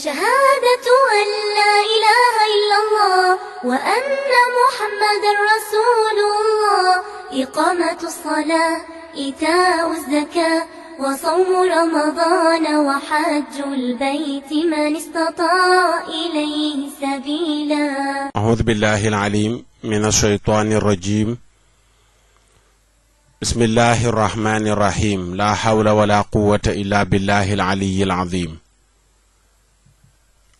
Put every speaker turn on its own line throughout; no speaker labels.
شهادة أن لا إله إلا الله وأن محمد رسول الله إقامة الصلاة إيتاء الزكاة وصوم رمضان وحج البيت من استطاع إليه سبيلا.
أعوذ بالله العليم من الشيطان الرجيم. بسم الله الرحمن الرحيم. لا حول ولا قوة إلا بالله العلي العظيم.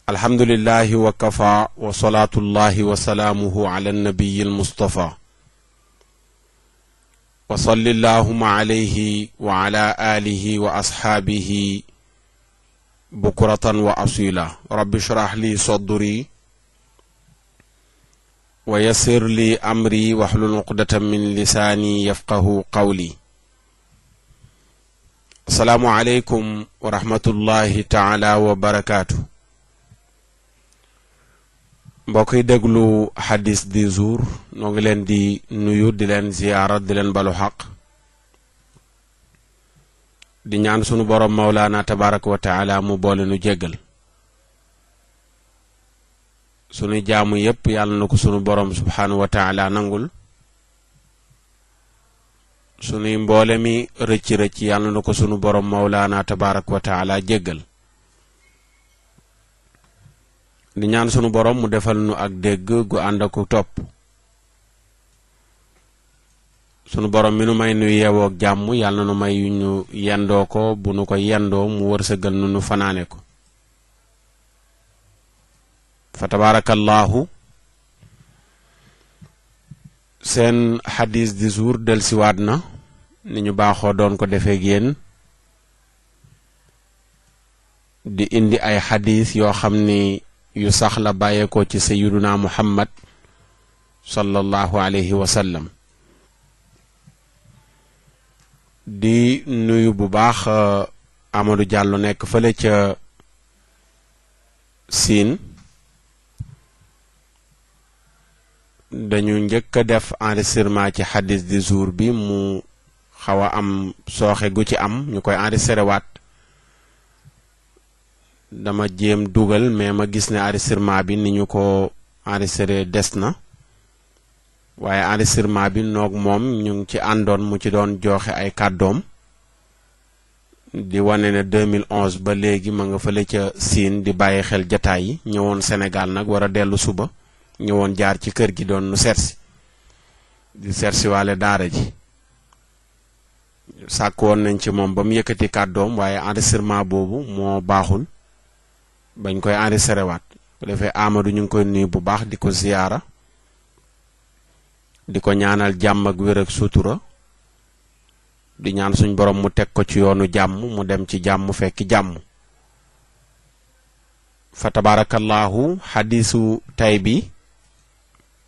الحمد لله وكفى وصلاة الله وسلامه على النبي المصطفى وصل اللهم عليه وعلى آله وأصحابه بكرة وأصيلا. رب اشرح لي صدري ويسر لي أمري واحلل عقدة من لساني يفقه قولي. السلام عليكم ورحمة الله تعالى وبركاته. mbokk yi déglu hadis du jour noo ngi leen di nuyu di leen ziyaara di leen balu xaq di ñaan sunu borom Mawlaana tabaraka wa taala mu boole nu jéggal sunu jaamu yépp yàlla na ko sunu borom subhanahu wa taala nangul sunuy mboole mi rëcc yàlla na ko sunu borom Mawlaana tabaraka wa taala jéggal di ñaan sunu borom mu defal nu ak dégg gu ànd ak topp sunu borom mi nu may nu yeewoo ak jàmm yàlla na nu may ñu yendoo ko bu nu ko yendoo mu wërsëgal nu fanaane ko fa tabarakallahu seen hadis du jour delsiwaat na ni ñu baaxoo doon ko defee ak yéen di indi ay hadis yoo xam ni yu sax la bàyyeekoo ci sayyiduna Muhammad sallallahu alayhi wa sallam. di nuyu bu baax Amadou Diallo nekk fële ca Siin dañu njëkk a def enregistrement ci hadis du jour bi mu xaw a am sooxe gu ci am ñu koy enregistré waat dama jéem dugal mais ma gis ne enregistrement bi ni ñu ko enregistré des na waaye enregistrement bi noog moom ñu ngi ci àndoon mu ci doon joxe ay kàddoom di wane ne 2011 ba léegi ma nga fële ca Siin di bàyyi xel jataay yi ñëwoon Sénégal nag war a dellu suba ñëwoon jaar ci kër gi doon nu sersi di sersi waale daara ji sàkk woon nañ ci moom ba mu yëkkati kàddoom waaye enregistrement boobu moo baaxul bañ koy enregistré waat bu defee Amadou ñu ngi koy nuyu bu baax di ko ziyaara di ko ñaanal jàmm ak wér ak sutura di ñaan suñ borom mu teg ko ci yoonu jàmm mu dem ci jàmm fekki jàmm fa tabarakallahu hadisu tay bi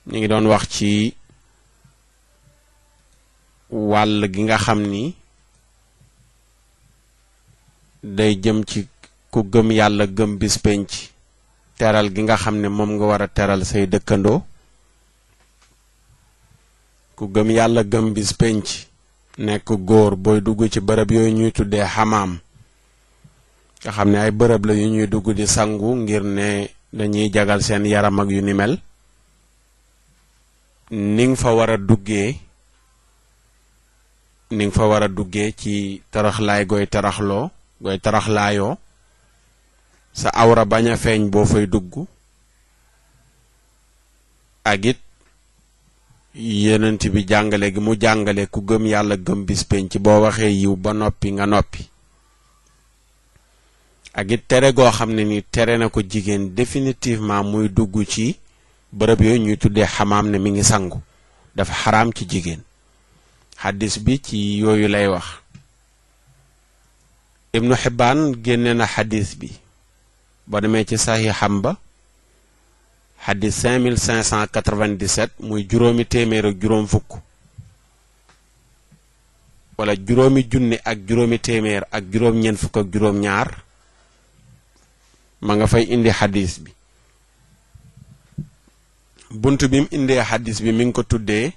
ñu ngi doon wax ci wàll gi nga xam ni day jëm ci ku gëm yàlla gëm bis penc teral gi nga xam ne moom nga war a teral say dëkkandoo ku gëm yàlla gëm bis penc nekk góor booy dugg ci bërëb yooyu ñuy tuddee xamaam nga xam ne ay bërëb la yu ñuy dugg di sangu ngir ne dañuy jagal seen yaram ak yu ni mel ni nga fa war a duggee ci taraxlaay gooy taraxlaayoo sa awra bañ a feeñ boo fay dugg ak it yenent bi jàngale gi mu jàngale ku gëm yàlla gëm bis penc boo waxee yiw ba noppi nga noppi ak it tere goo xam ne ni tere na ko jigéen définitivement muy dugg ci bërëb yooyu ñuy tuddee xamaam ne mi ngi sangu dafa xaraam ci jigéen hadis bi ci yooyu lay wax Ibnu Hibbaan génne na hadis bi ba demee ci saxiixam ba hadis 5597 muy juróomi téeméer ak juróom fukk wala juróomi junni ak juróomi téeméer ak juróom ñeent fukk ak juróom ñaar ma nga fay indi hadis bi bunt bi mu indee hadis bi mi ngi ko tuddee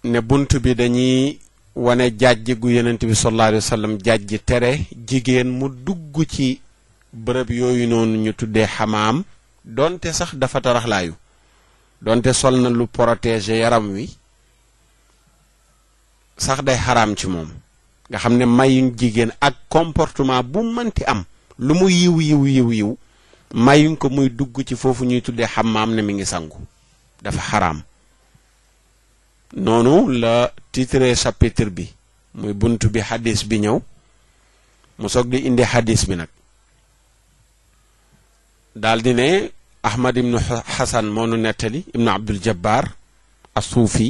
ne bunt bi dañuy wane jàjj gu yonent bi sallallahu alayhi wa sallam jàjj tere jigéen mu dugg ci bërëb yooyu noonu ñu tuddee xamaam donte sax dafa taraxlaayu donte sol na lu protéger yaram wi sax day xaraam ci moom nga xam ne mayuñ jigéen ak comportement bu mënti am lu mu yiw mayuñ ko muy dugg ci foofu ñuy tuddee xamaam ne mi ngi sangu dafa xaraam noonu la titre chapitre bi muy bunt bi xadis bi ñëw mu soog di indi xadis bi nag daldi ne ahmad ibnu xasan moo nu nettali ibnu abdul jabbar as-suufi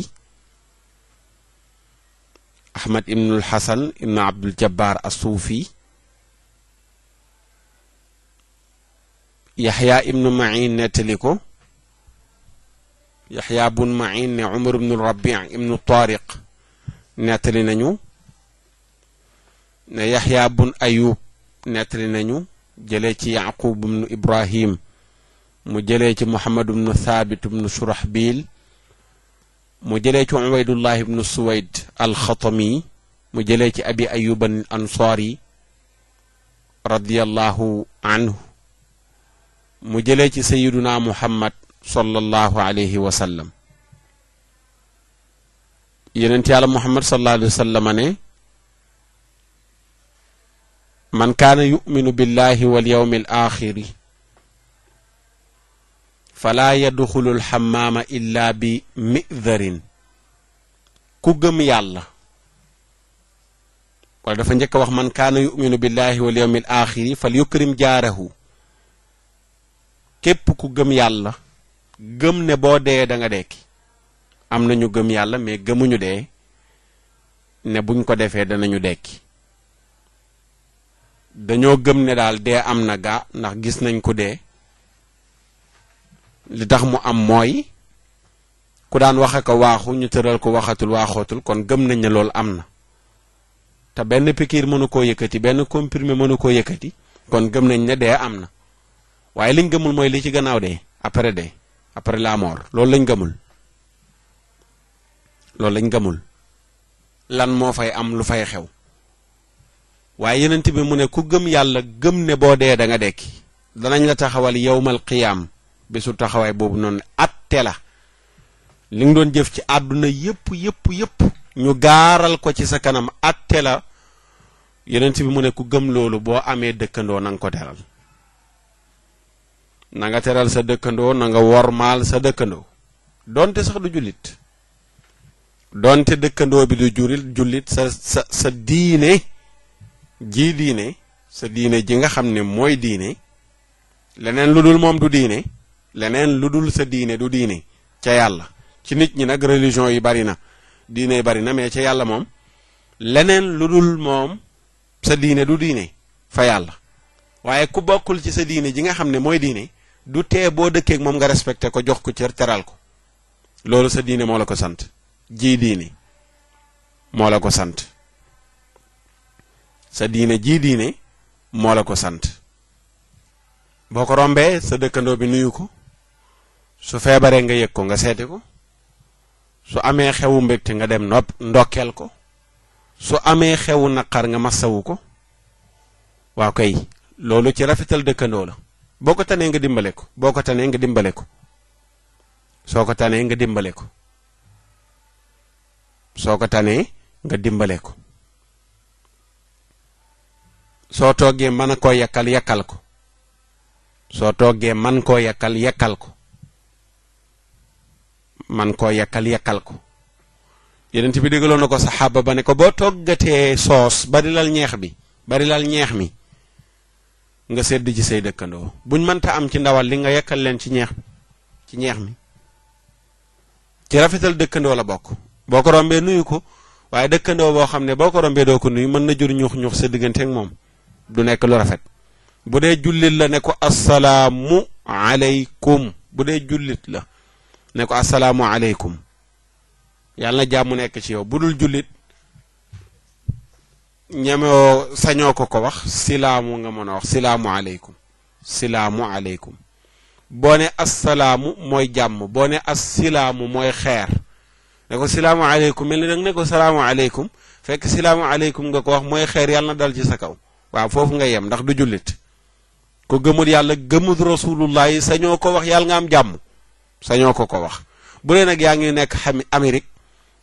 ahmad ibnul xasan ibnu abdul jabbar as-suufi yaxya ibnu ma'in nettali ko yaxya bun ma'in ne umar ibnu rabi' ibnu tariq nettali nañu ne yaxya bun ayub nettali nañu jëlee ci yaqub ibnu ibrahim mu jëlee ci muhammad ibnu thabit ibnu shurahbil mu jëlee ci ubaydullah ibnu suwayd alxatami mu jëlee ci abi ayub al ansari radiyallahu anhu mu jëlee ci sayiduna muhammad sallallahu alayhi wa sallam yonent yàlla muhammad sallallahu alayhi wa sallam ne man kaana yuminu billahi wal yawmi al axiri falaa yadxulu alxamaama illa bi midarin ku gëm yàlla wala dafa njëkk a wax man kaana yuminu billahi wal yawmi al axiri fal yukrim jaarahu képp ku gëm yàlla gëm ne boo dee da nga dekki am nañu gëm yàlla mais gëmuñu dee ne buñ ko defee danañu dekki dañoo gëm ne daal dee am na gaa ndax gis nañ ko dee li tax mu am mooy ku daan waxe ko waaxu ñu tëral ko waxatul waaxootul kon gëm nañ ne loolu am na te benn pikiir mënu koo yëkkati benn comprimé mënu koo yëkkati kon gëm nañ ne dee am na waaye liñ gëmul mooy li ci gannaaw dee après la mort loolu lañ gëmul lan moo fay am lu fay xew waaye yenent bi mu ne ku gëm yàlla gëm ne boo dee da nga dekki danañ la taxawal yawmal qiyaam bisu taxawaay boobu noonu atte la li nga doon jëf ci àdduna yépp ñu gaaral ko ci sa kanam atte la yenent bi mu ne ku gëm loolu boo amee dëkkandoo na nga ko teral na nga teral sa dëkkandoo na nga wormaal sa dëkkandoo donte sax du jullit donte dëkkandoo bi du jullit sa diine sa diine ji nga xam ne mooy diine leneen lu dul moom du diine leneen lu dul sa diine du diine ca yàlla ci nit ñi nag religion yi bari na diine yi bari na mais ca yàlla moom leneen lu dul moom sa diine du diine fa yàlla waaye ku bokkul ci sa diine ji nga xam ne mooy diine du tee boo dëkkeek moom nga respecté ko jox ko cër teral ko loolu sa diine moo la ko sant ji diine moo la ko sant sa diine ji diine moo la ko sant boo ko rombee sa dëkkandoo bi nuyu ko su feebaree nga yëg ko nga seeti ko su amee xewu mbégte nga dem ndokkeel ko su amee xewu naqar nga massawu ko waaw kay loolu ci rafetal dëkkandoo la boo ko tanee nga dimbale ko boo ko tanee nga dimbale ko soo ko tanee nga dimbale ko soo ko tanee nga dimbale ko soo toggee mën koo yakkal ko soo toggee man koo yakkal ko man koo yakkal ko yenent bi déggaloon na ko saxaaba ba ne ko boo toggatee soos bari lal ñeex mi nga sedd ci say dëkkandoo buñ mënta am ci ndawal li nga yakkal leen ci ñeex mi ci rafetal dëkkandoo la bokk boo ko rombee nuyu ko waaye dëkkandoo boo xam ne boo ko rombee doo ko nuyu mën na jur ñux sa diggante ak moom du nekk lu rafet bu dee jullit la ne ko assalaamu aleykum bu dee jullit la ne ko assalaamu aleykum yàlla na jàmm nekk ci yow bu dul jullit ñemewoo sañoo ko wax silaamu nga mën a wax silaamu aleykum boo ne assalaamu mooy jàmm boo ne assilaamu mooy xeer ne ko silaamu aleykum mel ni nag ne ko salaamu aleykum fekk silaamu aleykum nga ko wax mooy xeer yàlla na dal ci sa kaw waaw foofu nga yem ndax du jullit ku gëmul yàlla gëmul rasulullah yi sañoo ko wax yàlla nga am jàmm sañoo ko wax bu dee nag yaa ngi nekk Amérique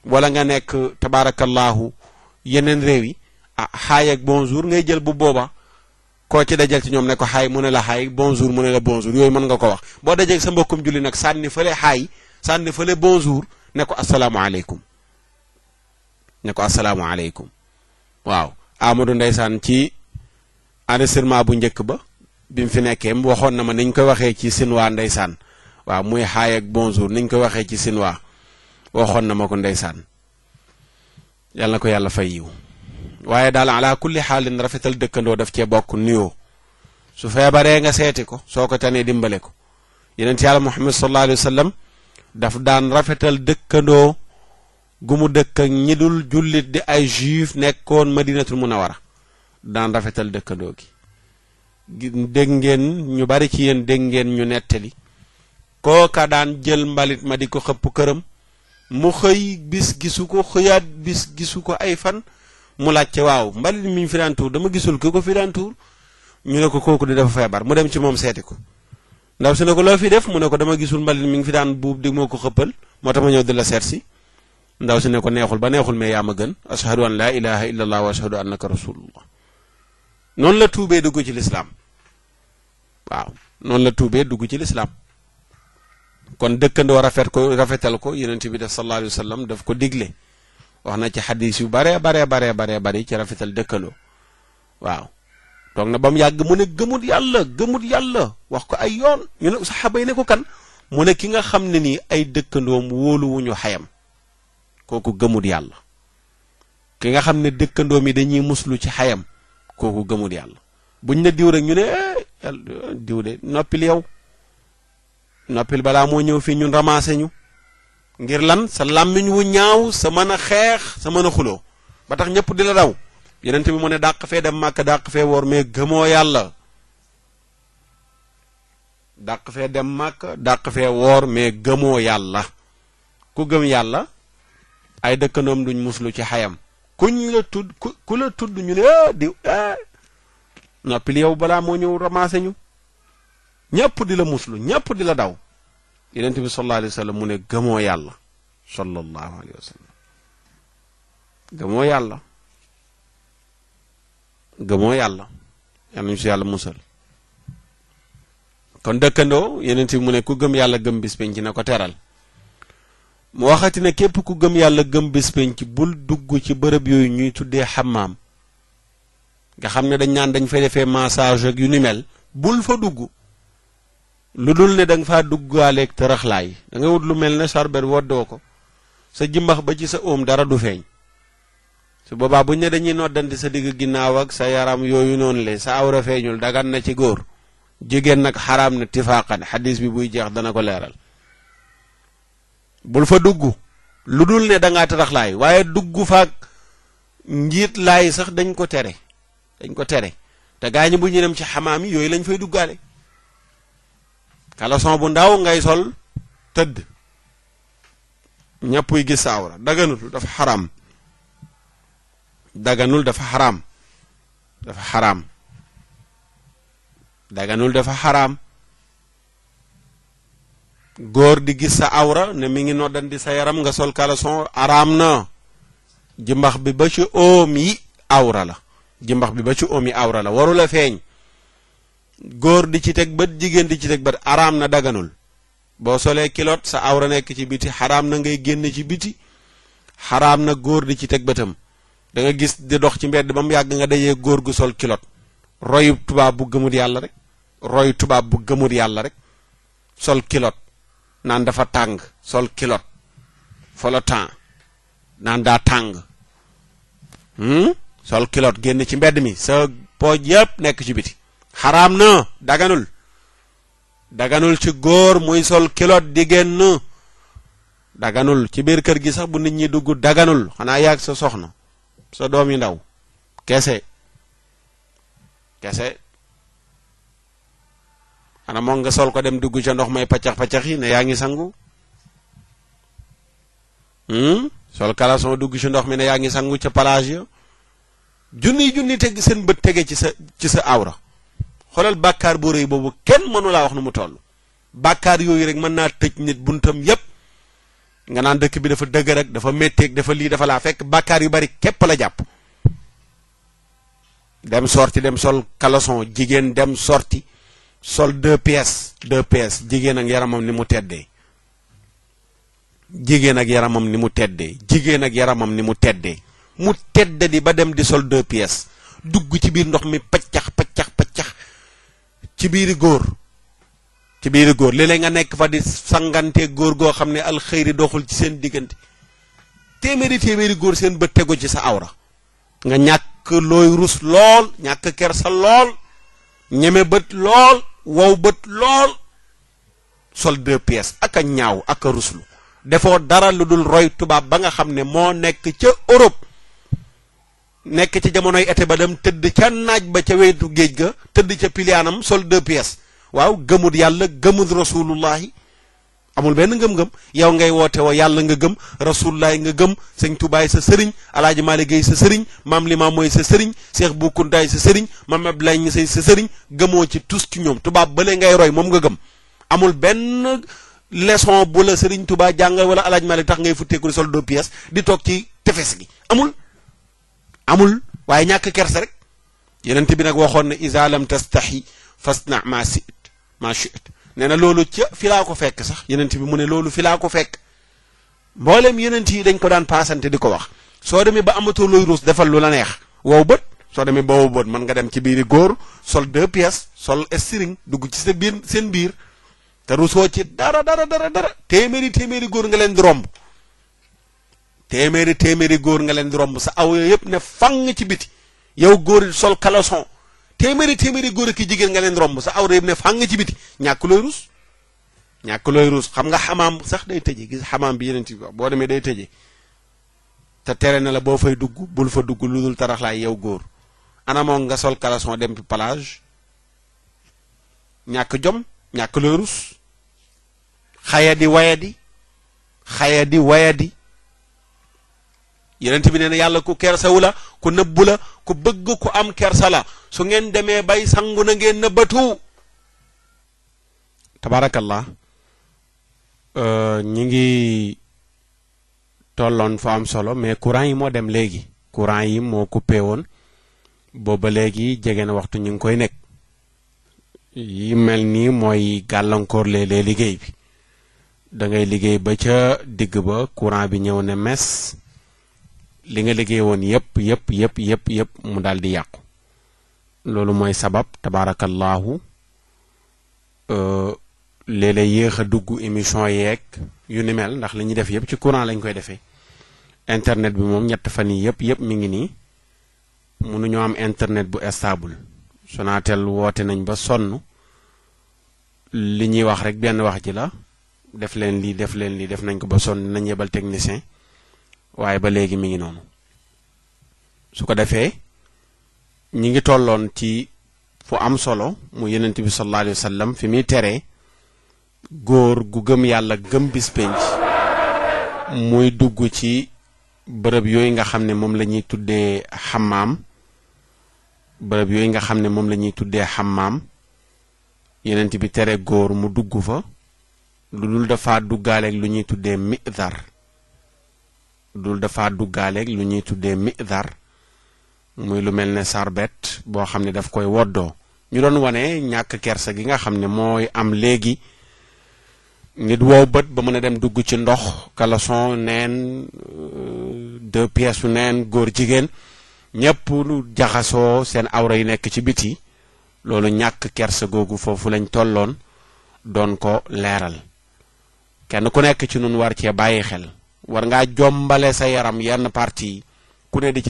wala nga nekk tabarakallahu yeneen réew yi xaay ak bonjour ngay jël bu booba koo ci dajal ci ñoom ne ko xaay mu ne la xaay bonjour mu ne la bonjour yooyu mën nga ko wax boo dajee sa mbokkum julli nag sànni fële xaay sànni fële bonjour ne ko asalaamaaleykum waaw Amadou ndeysaan ci enregistrement bu njëkk ba bi mu fi nekkee waxoon na ma niñ koy waxee ci sinwaa ndeysaan waaw muy xaay ak bonjour niñ koy waxee ci sinwaa waxoon na ma ko ndeysaan yàlla na ko yàlla fay yiw waaye daal ala kulli xaalin rafetal dëkkandoo daf cee bokk nuyoo su feebaree nga seeti ko soo ko tanee dimbale ko yonent yàlla Muhammad sallallahu alayhi wa sallam daf daan rafetal dëkkandoo gu mu dëkk ak ñi dul jullit di ay juif nekkoon madinatul munawara daan rafetal dëkkandoo gi dégg ngeen ñu bari ci yéen dégg ngeen ñu nettali kooka daan jël mbalit ma di ko xëpp këram mu xëy bis gisu ko xëyaat bis gisu ko ay fan mu laajte waaw mbalit mi ñu fi daan tuur dama gisul ki ko fi daan tuur ñu ne ko kooku di dafa feebar mu dem ci moom seeti ko ndaw si ne ko loo fi def mu ne ko dama gisul mbalit mi ngi fi daan buub di moo ko xëppal moo tax ma ñëw di la seet si ndaw si ne ko neexul ba neexul mais yaa ma gën ashhadu an laa ilaha illa allah wa ashhadu annaka rasulullah noonu la tuubee dugg ci lislaam waaw noonu la tuubee dugg ci lislaam kon dëkkandoo rafetal ko yonent bi def sallallahu alayhi wa sallam daf ko digle wax na ci xadis yu bare ci rafetal dëkkandoo waaw toog na ba mu yàgg mu ne gëmut yàlla wax ko ay yoon ñu ne saxaaba yi ne ko kan mu ne ki nga xam ne nii ay dëkkandoom wóoluwuñu xayam kooku gëmut yàlla ki nga xam ne dëkkandoom yi dañuy muslu ci xayam kooku gëmut yàlla buñ ne diw rek ñu ne diw de noppil balaa moo ñëw fii ñun ramassé ñu ngir lan sa làmmiñ wu ñaaw sa mën a xeex sa mën a xuloo ba tax ñëpp di la daw yeneen bi mu ne dàq fee dem màkk dàq fee woor mais gëmoo yàlla dàq fee dem màkk dàq fee woor mais gëmoo yàlla ku gëm yàlla ay dëkkandoom duñ muslu ci xayam kuñ la tudd ku la tudd ñu ne diw noppil yow balaa moo ñëw ramassé ñu ñëpp di la muslu ñëpp di la daw yonent bi sallallahu alayhi wa sallam mu ne gëmoo yàlla sallallahu alayhi wa sallam gëmoo yàlla yal nañu si yàlla musal kon dëkkandoo yonent bi mu ne ku gëm yàlla gëm bis penc na ko teral mu waxati ne képp ku gëm yàlla gëm bis penc bul dugg ci bërëb yooyu ñuy tuddee xamaam nga xam ne dañ naan dañ fay defee massage ak yu ni mel bul fa dugg lu dul ne da nga faa duggaaleeg tëraxlaay da nga wut lu mel ne sarbet woddoo ko sa jimbax ba ci sa oom dara du feeñ su boobaa buñ ne dañuy noddanti sa digg ginnaaw ak sa yaram yooyu noonu le sa awra feeñul dagan na ci góor jigéen nag xaraam na tifaaqan xadis bi buy jeex dana ko leeral bul fa dugg lu dul ne da ngaa tëraxlaay waaye dugg faak njiit laay sax dañ ko tere te gaañu bu ñu dem ci xamaam yi yooyu lañ fay duggaale caleçon bu ndaw ngay sol tëdd ñëpp yi gis sa awra daganul dafa xaraam daganul dafa xaraam góor di gis sa awra ne mi ngi noddandi sa yaram nga sol caleçon araam na jimbax bi ba ci oom yi awra la waru la feeñ góor di ci teg bët jigéen di ci teg bët araam na daganul boo solee kilot sa awra nekk ci biti xaraam na ngay génn ci biti xaraam na góor di ci teg bëtam da nga gis di dox ci mbedd ba mu yàgg nga dajee góor gu sol kilot royu tubaab bu gëmut yàlla rek sol kilot naan dafa tàng sol kilot folotan naan daa tàng sol kilot génn ci mbedd mi sa pooj yëpp nekk ci biti xaraam na daganul ci góor muy sol kilot di génn daganul ci biir kër gi sax bu nit ñi dugg daganul xanaa yàgg sa soxna sa doom yi ndaw kese xanaa moom nga sol ko dem dugg ca ndox may paccax yi ne yaa ngi sangu sol caleçon dugg ci ndox mi ne yaa ngi sangu ca plage ya junni teg seen bët tege ci sa awra xoolal bàkkaar bu rëy boobu kenn mënu laa wax nu mu toll bàkkaar yooyu rek mën naa tëj nit buntam yépp nga naan dëkk bi dafa dëgg rek dafa métteeg dafa lii dafa laa fekk bàkkaar yu bari képp la jàpp dem sorti dem sol caleçon jigéen dem sorti sol 2 pièces jigéen ak yaramam ni mu teddee jigéen ak yaramam ni mu teddee mu tedde di ba dem di sol 2 pièces dugg ci biir ndox mi paccax ci biiri góor léeg-léeg nga nekk fa di sangante góor goo xam ne alxëyri doxul ci seen diggante téeméeri góor seen bët tegu ci sa awra nga ñàkk looy rus lool ñàkk kersa lool ñeme bët lool wow bët lool sol 2 pièces ak a ñaaw ak a ruslu defoo dara lu dul roy tubaab ba nga xam ne moo nekk ca Europe nekk ci jamonoy été ba dem tëdd ca naaj ba ca wetu géej ga tëdd ca piliyaanam sol 2 pièces waaw gëmut yàlla gëmut rasulullahi amul benn ngëm-ngëm yow ngay woote woo yàlla nga gëm rasulullahi nga gëm sëñ Tubaay sa sëriñ alaaji Maalik Gay sa sëriñ maam Limaam mooy sa sëriñ Seex Bu Kuntaay sa sëriñ maam Abdoulaye Ñas sa sëriñ gëmoo ci tus ci ñoom tubaab bale ngay roy moom nga gëm amul benn leçon bu la sëriñ Tuubaa jàngal wala alaaji Maalik tax ngay futteeku di sol 2 pièces di toog ci tefes gi amul waaye ñàkk kersa rek yenent bi nag waxoon na iza lam tastahi fasna ma shi'ta nee na loolu ca fi laa ko fekk sax yenent bi mu ne loolu fi laa ko fekk mboolem yenent yi dañ ko daan paasante di ko wax soo demee ba amatoo looy ruus defal lu la neex wow bët soo demee ba wow bët mën nga dem ci biiri góor sol 2 pièces sol string dugg ci sa biir seen biir te rusoo ci dara téeméeri góor nga leen di romb téeméeri góor nga leen di romb sa aw yooyu yëpp ne fang ci biti yow góor sol caleçon téeméeri góor ki jigéen nga leen di romb sa aw yëpp ne fang ci biti ñàkk looy ruus xam nga xamaam sax day tëje gis xamaam bi yeneen ci boo demee day tëje te tere na la boo fay dugg bul fa dugg lu dul taraxlaay yow góor anamoo nga sol caleçon dem ci plage ñàkk jom ñàkk looy ruus xayadi wayadi yenent bi nee na yàlla ku kersawu la ku nëbbu la ku bëgg ku am kersa la su ngeen demee bay sangu na ngeen nëbbatu tabarakallah ñi ngi tolloon fa am solo mais courant yi moo dem léegi courant yi moo coupé woon booba léegi jege na waxtu ñu ngi koy nekk yi mel nii mooy gàllankoor léeg-léeg liggéey bi da ngay liggéey ba ca digg ba courant bi ñëw ne mes li nga liggéey woon yëpp mu daal di yàqu loolu mooy sabab tabarakallahu léeg-léeg yéex a dugg émission yeeg yu ni mel ndax li ñuy def yëpp ci courant lañ koy defee internet bi moom ñett fan yi yëpp mi ngi nii mënuñoo am internet bu stable Sonatel woote nañ ba sonn li ñuy wax rek benn wax ji la def leen lii def nañ ko ba sonn nañ yebal technicien waaye ba léegi mi ngi noonu su ko defee ñi ngi tolloon ci fu am solo mu yenent bi sallallahu alayhi wa sallam fi muy teree góor gu gëm yàlla gëm bis penc muy dugg ci bërëb yooyu nga xam ne moom la ñuy tuddee xammaam yenent bi tere góor mu dugg fa lu dul dafa duggaaleeg lu ñuy tuddee mi'dar muy lu mel ne sarbet boo xam ne daf koy woddoo ñu doon wane ñàkk kersa gi nga xam ne mooy am léegi nit wow bët ba mën a dem dugg ci ndox caleçon neen 2 pièces neen góor jigéen ñépp lu jaxasoo seen awra yi nekk ci biti loolu ñàkk kersa googu foofu lañ tolloon doon ko leeral kenn ku nekk ci nun war cee bàyyi xel war ngaa jombale sa yaram yenn partie ku ne di ci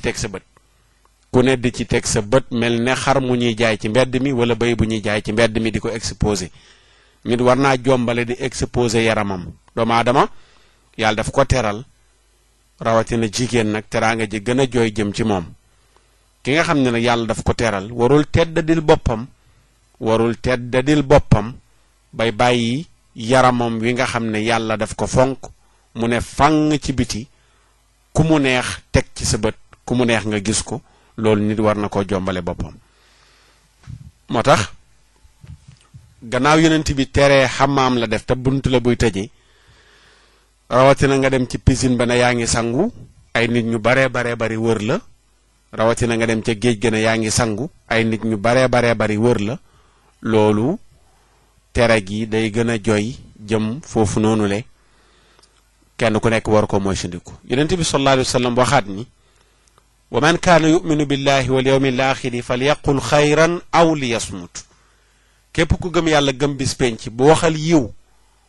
teg sa bët mel ne xar mu ñuy jaay ci mbedd mi wala béy bu ñuy jaay ci mbedd mi di ko exposé nit war naa jombale di exposé yaramam doomu aadama yàlla daf ko teral rawatina jigéen nag teraanga ji gën a jooy jëm ci moom ki nga xam ne nag yàlla daf ko teral warul teddadil boppam bay bàyyi yaramam wi nga xam ne yàlla daf ko fonk mu ne fang ci biti ku mu neex teg ci sa bët ku mu neex nga gis ko loolu nit war na ko jombale boppam moo tax gannaaw yonent bi teree xamaam la def te bunt la buy tëje rawatina nga dem ci piscine ba ne yaa ngi sangu ay nit ñu baree bari wër la rawatina nga dem ca géej gën a yaa ngi sangu ay nit ñu baree bari wër la loolu tere gi day gën a joy jëm foofu noonu le kenn ku nekk war ko moytandiku yonent bi sallallahu alayhi wa sallam waxaat ni wa man kaana yuminu billahi wal yawmil axiri falyaqul xayran aw liyasmut képp ku gëm yàlla gëm bis penc bu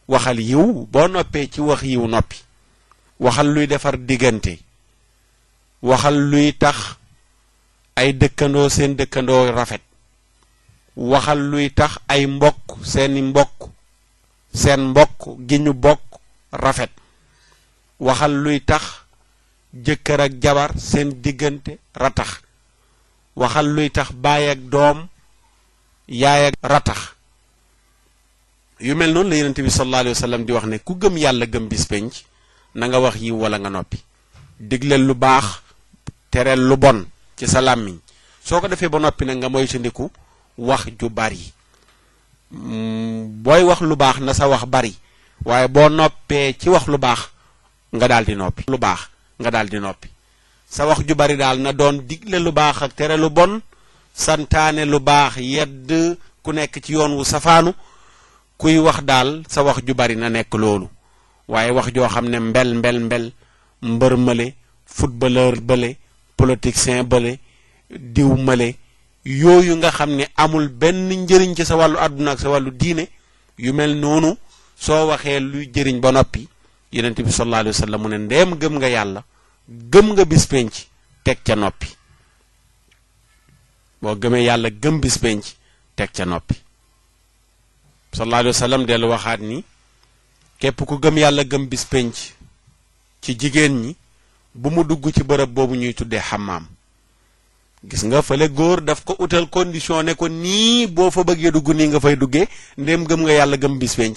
waxal yiw boo noppee ci wax yiw noppi waxal luy defar diggante waxal luy tax ay dëkkandoo seen dëkkandoo rafet waxal luy tax ay mbokk seen mbokk gi ñu bokk rafet waxal luy tax jëkkër ak jabar seen diggante ratax waxal luy tax baay ak doom yaay ak ratax yu mel noonu la yonent bi sallallahu alayhi wa sallam di wax ne ku gëm yàlla gëm bis penc na nga wax yiw wala nga noppi digleel lu baax tereel lu bon ci sa làmmiñ soo ko defee ba noppi nag nga moytandiku wax ju bari booy wax lu baax na sa wax bari waaye boo noppee ci wax lu baax nga daal di noppi sa wax ju bari daal na doon digle lu baax ak tere lu bon santaane lu baax yedd ku nekk ci yoon wu safaanu kuy wax daal sa wax ju bari na nekk loolu waaye wax joo xam ne mbel mbër male footballeur bële politicien bële diw male yooyu nga xam ne amul benn njëriñ ci sa wàllu àdduna ak sa wàllu diine yu mel noonu soo waxee luy jëriñ ba noppi yonent bi sallallahu alayhi wa sallam mu ne ndeem gëm nga yàlla gëm nga bis penc teg ca noppi boo gëmee yàlla gëm bis penc teg ca noppi sallallahu alayhi wa sallam dellu waxaat ni képp ku gëm yàlla gëm bis penc ci jigéen ñi bu mu dugg ci bërëb boobu ñuy tuddee xamaam gis nga fële góor daf ko utal condition ne ko nii boo fa bëggee dugg nii nga fay duggee ndéem gëm nga yàlla gëm bis penc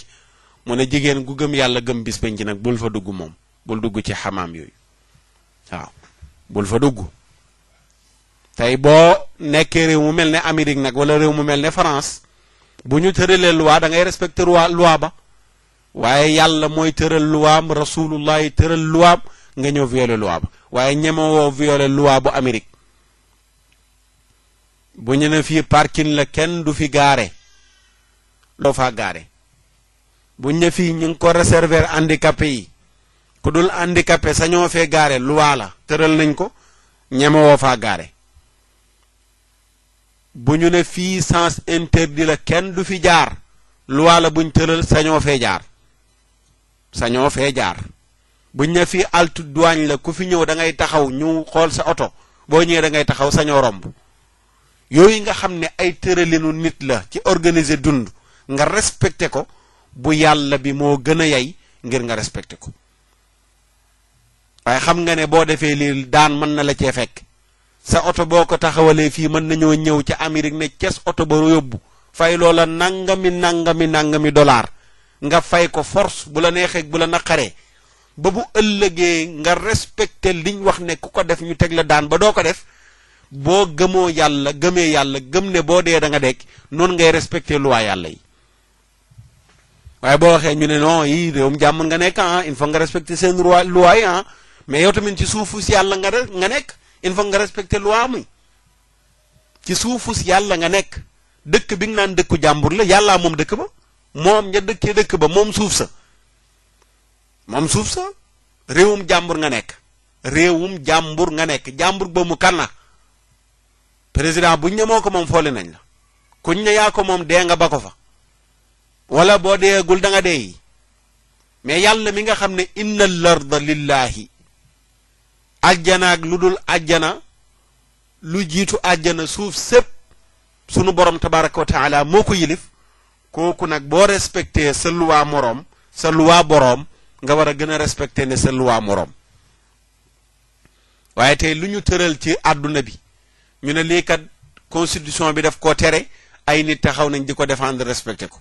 mu ne jigéen gu gëm yàlla gëm bis penc nag bul fa dugg moom bul dugg ci xamaam yooyu waaw bul fa dugg tey boo nekkee réew mu mel ne Amérique nag wala réew mu mel ne France bu ñu tëralee loi da ngay respecter loi ba waaye yàlla mooy tëral luwaam rasulullahi tëral luwaam nga ñëw violer loi ba waaye ñemewoo violer loi bu Amérique bu ñu ne fii parking la kenn du fi gaare loo faa gaare bu ñu ne fii ñu ngi ko réserver handicapé yi ku dul handicapé sañoo fee gaare loi la tëral nañ ko ñemewoo faa gaare bu ñu ne fii sens interdit la kenn du fi jaar loi la buñ tëral sañoo fee jaar buñ ne fii altu douane la ku fi ñëw da ngay taxaw ñu xool sa oto boo ñëwee da ngay taxaw sañoo romb yooyu nga xam ne ay tëralinu nit la ci organiser dund nga respecté ko bu yàlla bi moo gën a yay ngir nga respecté ko waaye xam nga ne boo defee lii daan mën na la cee fekk sa oto boo ko taxawalee fii mën nañoo ñëw ca Amérique ne ces oto ba yóbbu fay loola nangami dollar nga fay ko force bu la neexee bu la naqaree ba bu ëllëgee nga respecté liñ wax ne ku ko def ñu teg la daan ba doo ko def boo gëmoo yàlla gëmee yàlla gëm ne boo dee da nga dekk noonu ngay respecté loi yàlla yi waaye boo waxee ñu ne non yi réewum jàmm nga nekk il faut nga respecté seen loi yi mais yow tamit ci suufu si yàlla nga nekk il faut nga respecté loi muy ci suufu si yàlla nga nekk dëkk bi nga naan dëkku jàmbur la yàllaa moom dëkk ba moom ña dëkkee dëkk ba moom suuf sa réewum jàmbur nga nekk jàmbur ba mu kan la président buñ ne moo ko moom foole nañ la kuñ ne yaa ko moom dee nga ba ko fa wala boo deegul da nga dee yi mais yàlla mi nga xam ne inna larda lillahi ajjana ak lu dul ajjana lu jiitu ajjana suuf sépp sunu borom tabaraka wa taala moo ko yilif kooku nag boo respecté sa luwaa moroom sa luwaa boroom nga war a gën a respecté ne sa luwaa moroom waaye tey lu ñu tëral ci àdduna bi ñu ne lii kat constitution bi daf ko tere ay nit taxaw nañ di ko défendre respecté ko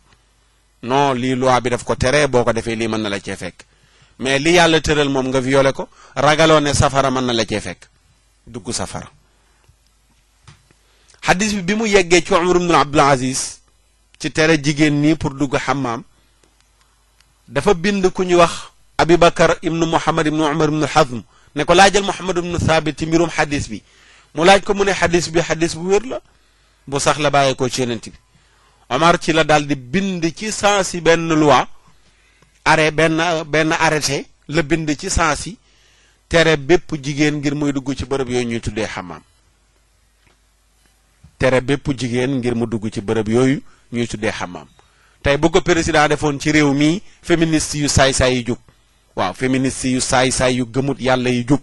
non lii loi bi daf ko tere boo ko defee lii mën na la cee fekk mais li yàlla tëral moom nga violé ko ragaloo ne safara mën na la cee fekk dugg safara xadis bi mu yeggee ci Umar ibn Abdul Aziz ci tere jigéen nii pour dugg xamaam dafa bind ku ñuy wax Abubakar ibnu Muhammad ibnu Umar ibnu Hazm ne ko laajal Muhammad ibnu Thabit ci mbirum xadis bi mu laaj ko mu ne xadis bi xadis bu wér la bu sax la bàyyee ko ci yonent bi Omar ci la daal di bind ci sens yi benn loi benn arrêté la bind ci sens yi tere bépp jigéen ngir muy dugg ci bërëb yooyu ñuy tuddee xamaam tere bépp jigéen ngir mu dugg ci bërëb yooyu ñuy tuddee xamaam tey bu ko président defoon ci réew mi féministes yu saay-saay yu jug waaw féministes yu saay-saay yu gëmut yàlla yu jug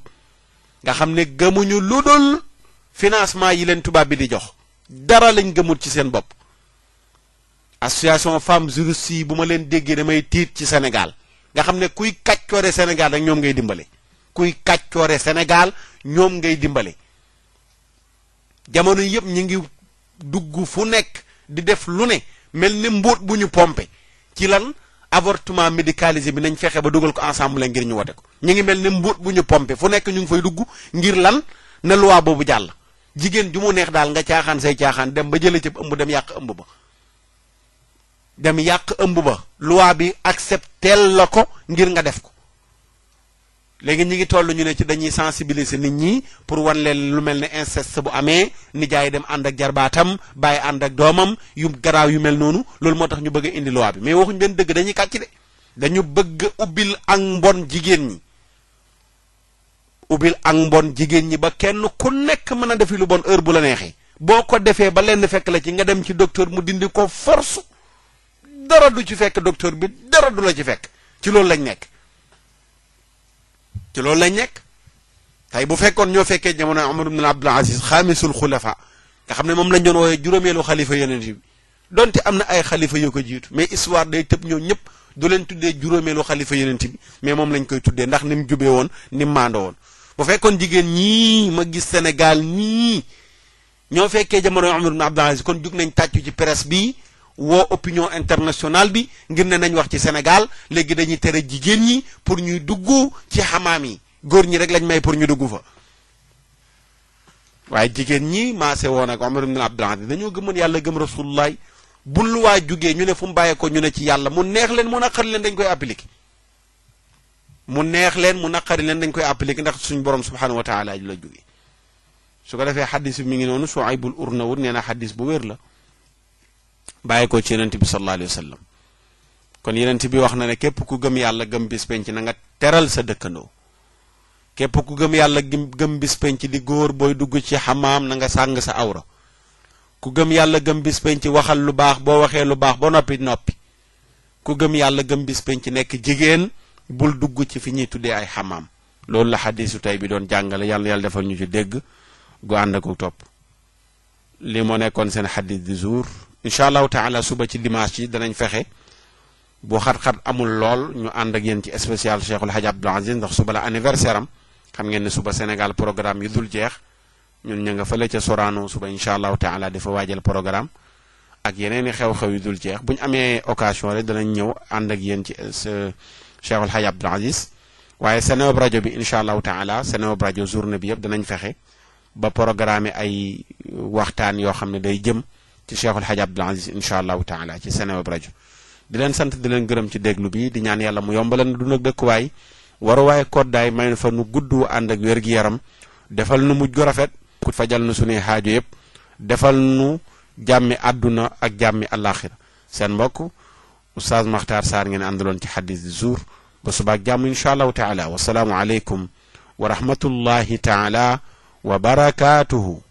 nga xam ne gëmuñu lu dul financement yi leen tubaab bi di jox dara lañ gëmut ci seen bopp association femmes juristes yi bu ma leen déggee damay tiit ci Sénégal nga xam ne kuy kàccoore Sénégal rek ñoom ngay dimbale kuy kàccoore Sénégal ñoom ngay dimbale jamono yëpp ñu ngi dugg fu nekk di def lu ne mel ni mbóot bu ñu pompe ci lan avortement médicalisé bi nañ fexe ba dugal ko ensemble ngir ñu wote ko ñu ngi mel ni mbóot bu ñu pompe fu nekk ñu ngi fay dugg ngir lan na loi boobu jàll jigéen ju mu neex daal nga caaxaan say caaxaan dem ba jële ci ëmb dem yàq ëmb ba dem yàq ëmb ba loi bi accepteel la ko ngir nga def ko léegi ñi ngi toll ñu ne ci dañuy sensibiliser nit ñi pour wan leen lu mel ne inceste bu amee nijaay dem ànd ak jarbaatam bàyyi ànd ak doomam yu garaaw yu mel noonu loolu moo tax ñu bëgg a indi loi bi mais waxuñ benn dëgg dañuy kàcc de dañu bëgg ubbil ak mbon jigéen ñi ubbil ak mbon jigéen ñi ba kenn ku nekk mën a defi lu bon heure bu la neexee boo ko defee ba lenn fekk la ci nga dem ci docteur mu dindi ko force dara du ci fekk docteur bi dara du la ci fekk ci loolu lañ nekk ci loolu lañ nekk tey bu fekkoon ñoo fekkee jamono Umar ibn Abdul Aziz xaamisul xulafa nga xam ne moom lañ doon wooyee juróomeelu xalifa yonent bi donte am na ay xalifa yu ko jiitu mais histoire day tëb ñoo ñëpp du leen tuddee juróomeelu xalifa yonent bi mais moom lañ koy tuddee ndax ni mu jubee woon ni mu maandoo woon bu fekkoon jigéen ñii ma gis Sénégal ñii ñoo fekkee jamono Umar ibn Abdul Aziz kon jug nañ tàccu ci presse bi woo opinion internationale bi ngir ne nañ wax ci Sénégal léegi dañuy tere jigéen ñi pour ñuy dugg ci xamaam yi góor ñi rek lañ may pour ñu dugg fa waaye jigéen ñi maase woon ak Umar ibn Abdul Aziz dañoo gëmoon yàlla gëm rasulullah bu lu waa jugee ñu ne fu mu bàyyee ko ñu ne ci yàlla mu neex leen mu naqari leen dañ koy appliquer mu neex leen mu naqari leen dañ koy appliquer ndax suñu borom subhanahu wa taala la jugee su ko defee xaddis bi mi ngi noonu Suaybul Urnawut nee na xaddis bu wér la bàyyi ko ci yenent bi sallallahu alayhi wa sallam kon yenent bi wax na ne képp ku gëm yàlla gëm bis penc na nga teral sa dëkkandoo képp ku gëm yàlla gëm bis penc di góor booy dugg ci xamaam na nga sàng sa awra ku gëm yàlla gëm bis penc waxal lu baax boo waxee lu baax ba noppi ku gëm yàlla gëm bis penc nekk jigéen bul dugg ci fi ñuy tuddee ay xamaam loolu la xadisu tey bi doon jàngale yàlla defal ñu ci dégg gu ànd ak topp li moo nekkoon seen xadis du jour incha allahu taala suba ci dimanche yi danañ fexe bu xat-xat amul lool ñu ànd ak yéen ci spécial Cheikhul Hadj Abdoul Aziz ndax suba la anniversaire am xam ngeen ne suba Sénégal programme yu dul jeex ñun ña nga fële ca Sorano suba incha allahu taala dafa waajal programme ak yeneen i xew-xew yu dul jeex bu ñu amee occasion rek danañ ñëw ànd ak yéen ci Cheikhul Hadj Abdoul Aziz waaye Seneweb rajo bi incha allahu taala Seneweb rajo journée bi yëpp danañ fexe ba programme ay waxtaan yoo xam ne day jëm ci Cheikhul Hadj Abdoul Aziz incha allahu taala ci Seneweb rajo di leen sant di leen gërëm ci déglu bi di ñaan yàlla mu yombaleen dund ak dëkkuwaay waruwaay koddaay may fa nu gudd ànd ak wér-gi-yaram defal nu mujj gu rafet ku fajal nu sunuy xaajo yëpp defal nu jàmmi àdduna ak jàmmi àllaaxira seen mbokk Oustaz Makhtar Sarr ngeen àndaloon ci xadis du jour ba subaak jàmm incha allahu taala wasalaamu aleykum wa rahmatullahi taala wa barakaatuhu